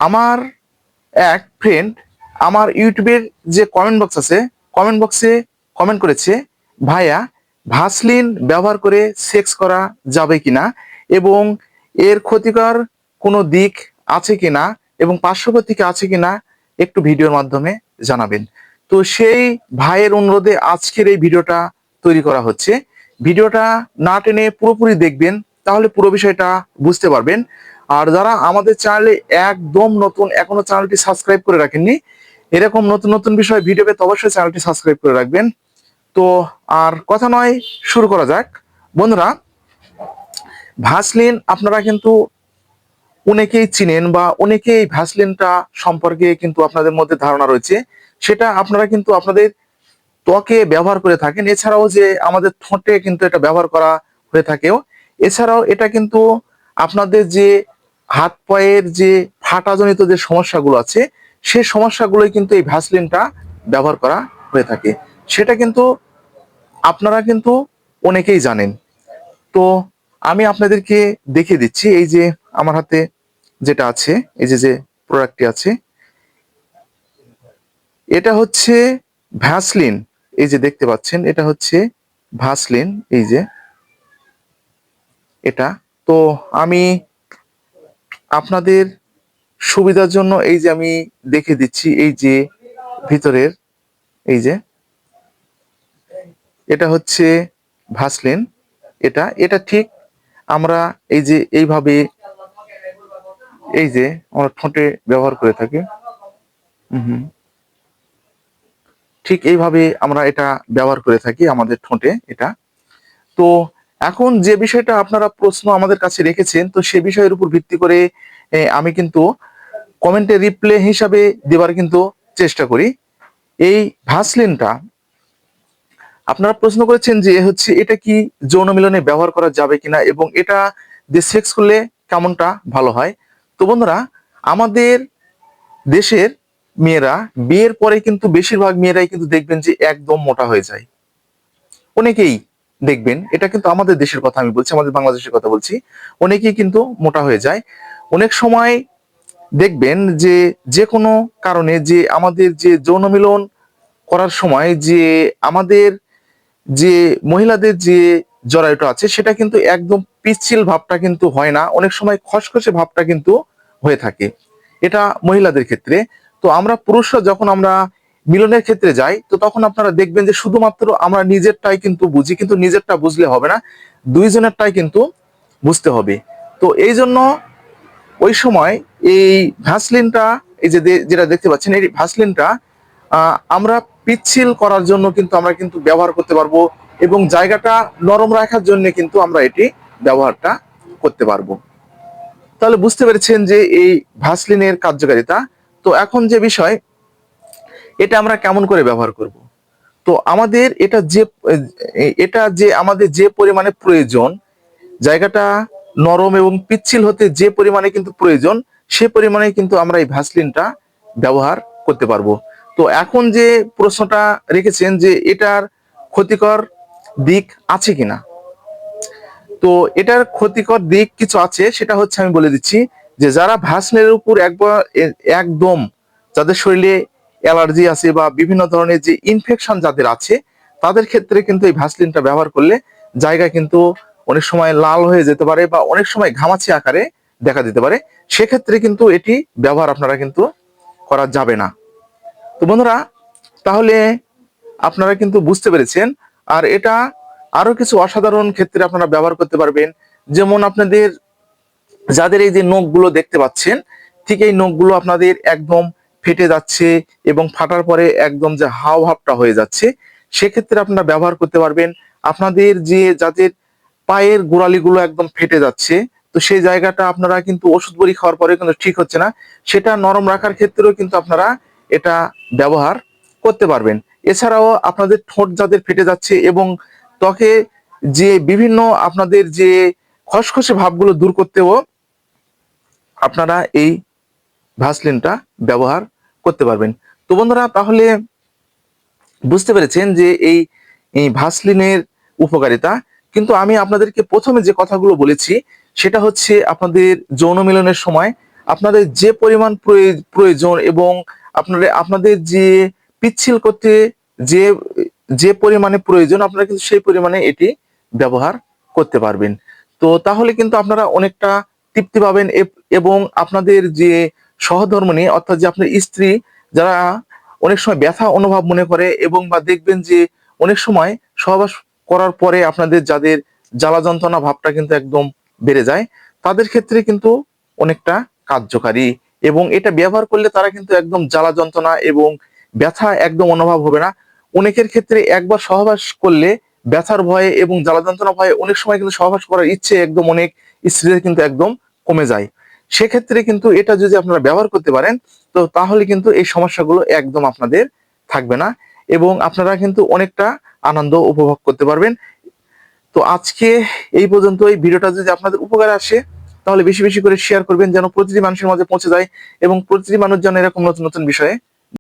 আমার এক ফ্রেন্ড আমার ইউটিউবের যে কমেন্ট বক্স আছে, কমেন্ট বক্সে কমেন্ট করেছে, ভাইয়া ভাসলিন ব্যবহার করে সেক্স করা যাবে কিনা এবং এর ক্ষতিকর কোনো দিক আছে কিনা এবং পার্শ্ব প্রতিক্রিয়া আছে কিনা একটু ভিডিওর মাধ্যমে জানাবেন। তো সেই ভাইয়ের অনুরোধে আজকের এই ভিডিওটা তৈরি করা হচ্ছে। ভিডিওটা না টেনে পুরোপুরি দেখবেন, তাহলে পুরো বিষয়টা বুঝতে পারবেন। আর যারা আমাদের চ্যানেলে একদম নতুন, এখনো চ্যানেলটি সাবস্ক্রাইব করে রাখেননি, এরকম নতুন নতুন বিষয় ভিডিও পেতে অবশ্যই চ্যানেলটি সাবস্ক্রাইব করে রাখবেন। তো আর কথা নয়, শুরু করা যাক। বন্ধুরা, ভাসলিন আপনারা কিন্তু অনেকেই চিনেন বা অনেকেই ভ্যাসলিনটা সম্পর্কে কিন্তু আপনাদের মধ্যে ধারণা রয়েছে। সেটা আপনারা কিন্তু আপনাদের ত্বকে ব্যবহার করে থাকেন, এছাড়াও যে আমাদের ঠোঁটে কিন্তু এটা ব্যবহার করা হয়ে থাকেও। এছাড়াও এটা কিন্তু আপনাদের যে হাত পায়ের যে ফাটাজনিত যে সমস্যাগুলো আছে, সেই সমস্যাগুলোই কিন্তু এই ভ্যাসলিনটা ব্যবহার করা হয়ে থাকে। সেটা কিন্তু আপনারা কিন্তু অনেকেই জানেন। তো আমি আপনাদেরকে দেখিয়ে দিচ্ছি, এই যে আমার হাতে যেটা আছে, এই যে যে প্রোডাক্টটি আছে, এটা হচ্ছে ভ্যাসলিন। এই যে দেখতে পাচ্ছেন, এটা হচ্ছে ভ্যাসলিন, এই যে এটা। তো আমি আপনাদের সুবিধার জন্য এই যে আমি দেখে দিচ্ছি, এই যে ভিতরের, এই যে এটা হচ্ছে ভ্যাসলিন। এটা এটা ঠিক আমরা এই যে এইভাবে, এই যে আমরা ঠোঁটে ব্যবহার করে থাকি। হুম, ঠিক এইভাবে আমরা এটা ব্যবহার করে থাকি আমাদের ঠোঁটে এটা। তো এখন যে বিষয়টা আপনারা প্রশ্ন আমাদের কাছে রেখেছেন, তো সে বিষয়ের উপর ভিত্তি করে আমি কিন্তু কমেন্টে রিপ্লাই হিসাবে দেবার কিন্তু চেষ্টা করি। এই ভ্যাসলিনটা আপনারা প্রশ্ন করেছেন যে হচ্ছে এটা কি যৌন মিলনে ব্যবহার করা যাবে কিনা এবং এটা দিয়ে সেক্স করলে কেমনটা ভালো হয়। তো বন্ধুরা, আমাদের দেশের মেয়েরা বিয়ের পরে কিন্তু বেশিরভাগ মেয়েরাই কিন্তু দেখবেন যে একদম মোটা হয়ে যায়। অনেকেই দেখবেন, এটা কিন্তু আমাদের দেশের কথা আমি বলছি, আমাদের বাংলাদেশের কথা বলছি, অনেকেই কিন্তু মোটা হয়ে যায়। অনেক সময় দেখবেন যে যে কোনো কারণে যে আমাদের যে যৌন মিলন করার সময় যে আমাদের যে মহিলাদের যে জরায়ুটা আছে, সেটা কিন্তু একদম পিচ্ছিল ভাবটা কিন্তু হয় না, অনেক সময় খসখসে ভাবটা কিন্তু হয়ে থাকে, এটা মহিলাদের ক্ষেত্রে। তো আমরা পুরুষরা যখন আমরা মিলনের ক্ষেত্রে যাই, তো তখন আপনারা দেখবেন যে শুধুমাত্র আমরা নিজেরটাই কিন্তু বুঝি, কিন্তু নিজেরটা বুঝলে হবে না, দুইজনেরটাই কিন্তু বুঝতে হবে। তো এই জন্য ওই সময় এই ভ্যাসলিনটা, এই যে যেটা দেখতে পাচ্ছেন, এই ভ্যাসলিনটা আমরা পিচ্ছিল করার জন্য কিন্তু আমরা কিন্তু ব্যবহার করতে পারবো এবং জায়গাটা নরম রাখার জন্য কিন্তু আমরা এটি ব্যবহারটা করতে পারবো। তাহলে বুঝতে পেরেছেন যে এই ভ্যাসলিনের কার্যকারিতা। তো এখন যে বিষয়, এটা আমরা কেমন করে ব্যবহার করব। তো আমাদের এটা যে আমাদের যে পরিমাণে প্রয়োজন, জায়গাটা নরম এবং পিচ্ছিল হতে যে পরিমাণে কিন্তু প্রয়োজন, সে পরিমাণে কিন্তু আমরা এই ভ্যাসলিনটা ব্যবহার করতে পারবো। তো এখন যে প্রশ্নটা রেখেছেন যে এটার ক্ষতিকর দিক আছে কিনা, তো এটার ক্ষতিকর দিক কিছু আছে, সেটা হচ্ছে আমি বলে দিচ্ছি যে যারা ভ্যাসলিনের উপর একদম, যাদের শরীরে অ্যালার্জি আছে বা বিভিন্ন ধরনের যে ইনফেকশন যাদের আছে, তাদের ক্ষেত্রে কিন্তু এই ভ্যাসলিনটা ব্যবহার করলে জায়গা কিন্তু অনেক সময় লাল হয়ে যেতে পারে বা অনেক সময় ঘামাচি আকারে দেখা দিতে পারে। সেক্ষেত্রে কিন্তু এটি ব্যবহার আপনারা কিন্তু করা যাবে না। তো বন্ধুরা, তাহলে আপনারা কিন্তু বুঝতে পেরেছেন। আর এটা আরো কিছু অসাধারণ ক্ষেত্রে আপনারা ব্যবহার করতে পারবেন। যেমন আপনাদের যাদের এই যে নখগুলো দেখতে পাচ্ছেন, ঠিক এই নখগুলো আপনাদের একদম ফেটে যাচ্ছে এবং ফাটার পরে একদম যে হাও ভাবটা হয়ে যাচ্ছে, সেক্ষেত্রে আপনারা ব্যবহার করতে পারবেন। আপনাদের যে যাদের পায়ের গোড়ালিগুলো একদম ফেটে যাচ্ছে, তো সেই জায়গাটা আপনারা কিন্তু ওষুধ বড়ি খাওয়ার পরে কিন্তু ঠিক হচ্ছে না, সেটা নরম রাখার ক্ষেত্রেও কিন্তু আপনারা এটা ব্যবহার করতে পারবেন। এছাড়াও আপনাদের ঠোঁট যাদের ফেটে যাচ্ছে এবং ত্বকে যে বিভিন্ন আপনাদের যে খসখসে ভাবগুলো দূর করতেও আপনারা এই ভ্যাসলিনটা ব্যবহার করতে পারবেন। তো বন্ধুরা, তাহলে বুঝতে পেরেছেন যে এই এই ভ্যাসলিনের উপকারিতা। কিন্তু আমি আপনাদেরকে প্রথমে যে কথাগুলো বলেছি, সেটা হচ্ছে আপনাদের যৌন মিলনের সময় আপনাদের যে পরিমাণ প্রয়োজন এবং আপনাদের যে পিচ্ছিল করতে যে যে পরিমাণে প্রয়োজন আপনারা কিন্তু সেই পরিমাণে এটি ব্যবহার করতে পারবেন। তো তাহলে কিন্তু আপনারা অনেকটা তৃপ্তি পাবেন এবং আপনাদের যে সহধর্মিণী অর্থাৎ যে আপনার স্ত্রী যারা অনেক সময় ব্যথা অনুভব মনে করে এবং বা দেখবেন যে অনেক সময় সহবাস করার পরে আপনাদের যাদের জ্বালা যন্ত্রণা ভাবটা কিন্তু একদম বেড়ে যায়, তাদের ক্ষেত্রে কিন্তু অনেকটা কার্যকারী এবং এটা ব্যবহার করলে তারা কিন্তু একদম জ্বালা যন্ত্রণা এবং ব্যথা একদম অনুভব হবে না। অনেকের ক্ষেত্রে একবার সহবাস করলে ব্যথার ভয়ে এবং জ্বালা যন্ত্রণা ভয়ে অনেক সময় কিন্তু সহবাস করার ইচ্ছে একদম অনেক স্ত্রীদের কিন্তু একদম কমে যায়। সেক্ষেত্রে কিন্তু এটা যদি আপনারা ব্যবহার করতে পারেন তো তাহলে কিন্তু এই সমস্যাগুলো একদম আপনাদের থাকবে না এবং আপনারা কিন্তু অনেকটা আনন্দ উপভোগ করতে পারবেন। তো আজকে এই পর্যন্ত। এই ভিডিওটা যদি আপনাদের উপকারে আসে তাহলে বেশি বেশি করে শেয়ার করবেন যেন প্রতিটি মানুষের মাঝে পৌঁছে যায় এবং প্রতিটি মানুষ যেন এরকম নতুন নতুন বিষয়ে